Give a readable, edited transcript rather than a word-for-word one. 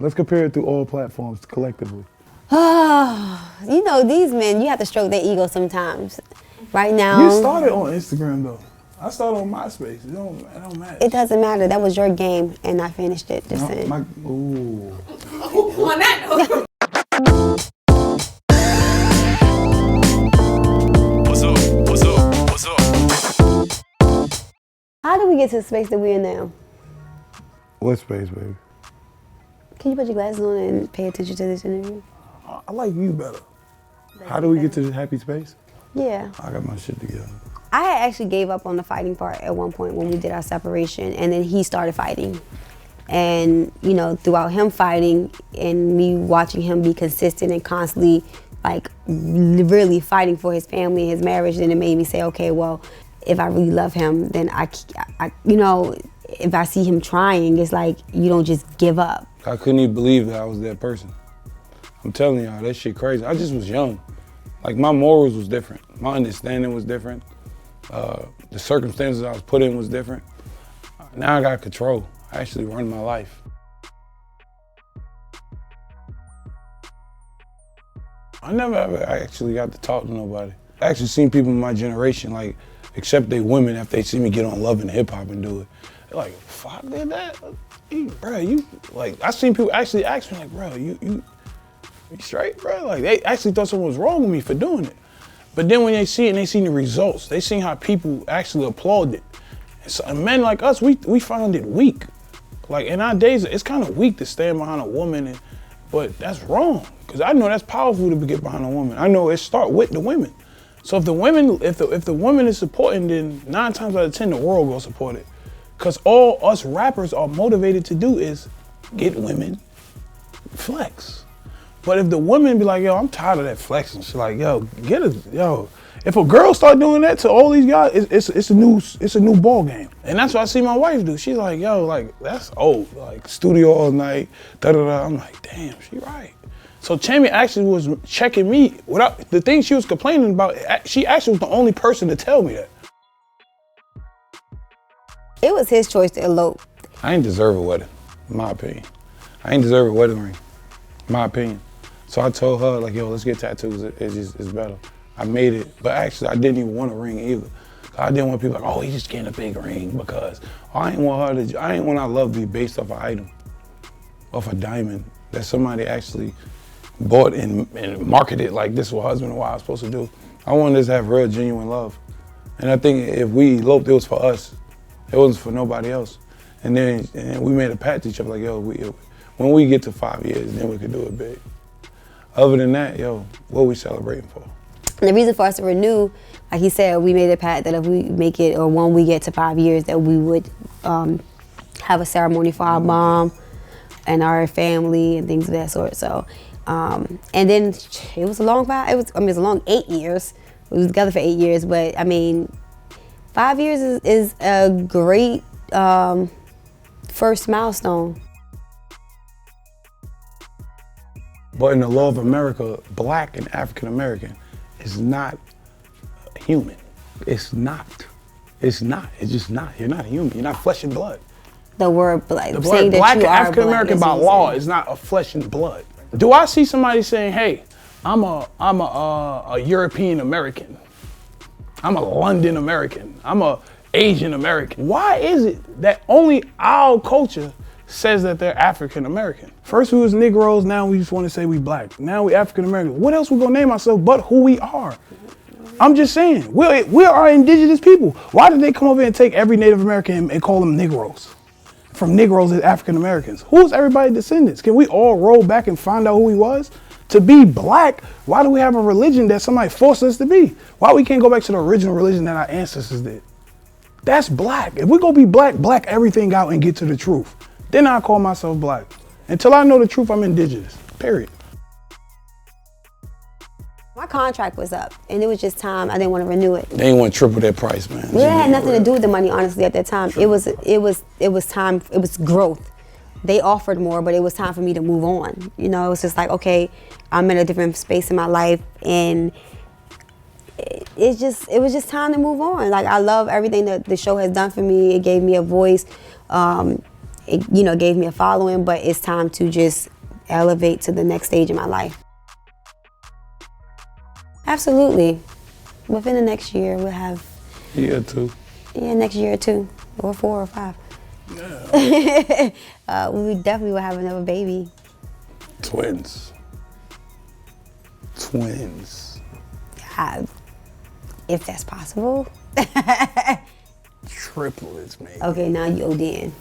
Let's compare it through all platforms collectively. You know, these men, you have to stroke their ego sometimes. Right now. You started on Instagram though. I started on MySpace. It don't matter. It doesn't matter. That was your game, and I finished it. Just saying. Ooh. On that note. What's up? How did we get to the space that we're in now? What space, baby? Can you put your glasses on and pay attention to this interview? I like you better. How do we get to this happy space? Yeah. I got my shit together. I had actually gave up on the fighting part at one point when we did our separation, and then he started fighting. And, you know, throughout him fighting and me watching him be consistent and constantly, like, really fighting for his family, his marriage, then it made me say, okay, well, if I really love him, then I you know, if I see him trying, it's like you don't just give up. I couldn't even believe that I was that person. I'm telling y'all, that shit crazy. I just was young. Like, my morals was different. My understanding was different. The circumstances I was put in was different. Now I got control. I actually run my life. I never ever actually got to talk to nobody. I actually seen people in my generation, like, accept they women if they see me get on Love and Hip Hop and do it. They're like, fuck, did that? Bro, you, like, I seen people actually ask me, like, bro, you straight, bro? Like, they actually thought something was wrong with me for doing it. But then when they see it and they see the results, they see how people actually applaud it. And so, men like us, we find it weak. Like, in our days, it's kind of weak to stand behind a woman, but that's wrong. Because I know that's powerful to get behind a woman. I know it start with the women. So if the woman is supporting, then 9 times out of 10, the world will support it. Because all us rappers are motivated to do is get women, flex. But if the women be like, yo, I'm tired of that flexing, she's like, yo, if a girl start doing that to all these guys, it's a new ball game. And that's what I see my wife do. She's like, yo, like, that's old. Like, studio all night, da-da-da. I'm like, damn, she right. So Tammy actually was checking me. Without the thing she was complaining about, she actually was the only person to tell me that. It was his choice to elope. I ain't deserve a wedding, in my opinion. I ain't deserve a wedding ring, in my opinion. So I told her, like, yo, let's get tattoos, it's better. I made it, but actually I didn't even want a ring either. I didn't want people like, oh, he's just getting a big ring because I ain't want our love to be based off an item, off a diamond that somebody actually bought and marketed like this is what husband and wife are supposed to do. I wanted us to have real, genuine love. And I think if we eloped, it was for us. It wasn't for nobody else. And then we made a pact to each other, like, yo, when we get to 5 years, then we could do it big. Other than that, yo, what are we celebrating for? And the reason for us to renew, like he said, we made a pact that if we make it, or when we get to 5 years, that we would have a ceremony for our mom and our family and things of that sort. So, and then it was a long 5. It was a long 8 years. We was together for 8 years, but I mean, 5 years is a great first milestone. But in the law of America, Black and African American is not human. It's not. It's not. It's just not. You're not a human. You're not flesh and blood. The word black. The word Black and African American by law is not a flesh and blood. Do I see somebody saying, "Hey, I'm a European American. I'm a London American. I'm a Asian American"? Why is it that only our culture says that they're African American? First we was Negroes, now we just want to say we Black. Now we African American. What else we gonna name ourselves but who we are? I'm just saying, we are indigenous people. Why did they come over and take every Native American and call them Negroes? From Negroes to African Americans. Who's everybody's descendants? Can we all roll back and find out who he was? To be Black, why do we have a religion that somebody forced us to be? Why we can't go back to the original religion that our ancestors did? That's Black. If we gonna be black everything out and get to the truth. Then I call myself Black. Until I know the truth, I'm indigenous, period. My contract was up, and it was just time. I didn't want to renew it. They didn't want to triple that price, man. It had nothing to do with the money, honestly, at that time. It was time, it was growth. They offered more, but it was time for me to move on. You know, it was just like, okay, I'm in a different space in my life, and it was just time to move on. Like, I love everything that the show has done for me. It gave me a voice. it, you know, gave me a following, but it's time to just elevate to the next stage in my life. Absolutely. Within the next year, we'll have. Year or two. Yeah, next year or 2, or 4 or 5. Yeah. We definitely will have another baby. Twins. If that's possible. Triplets, maybe. Okay, now you ODing.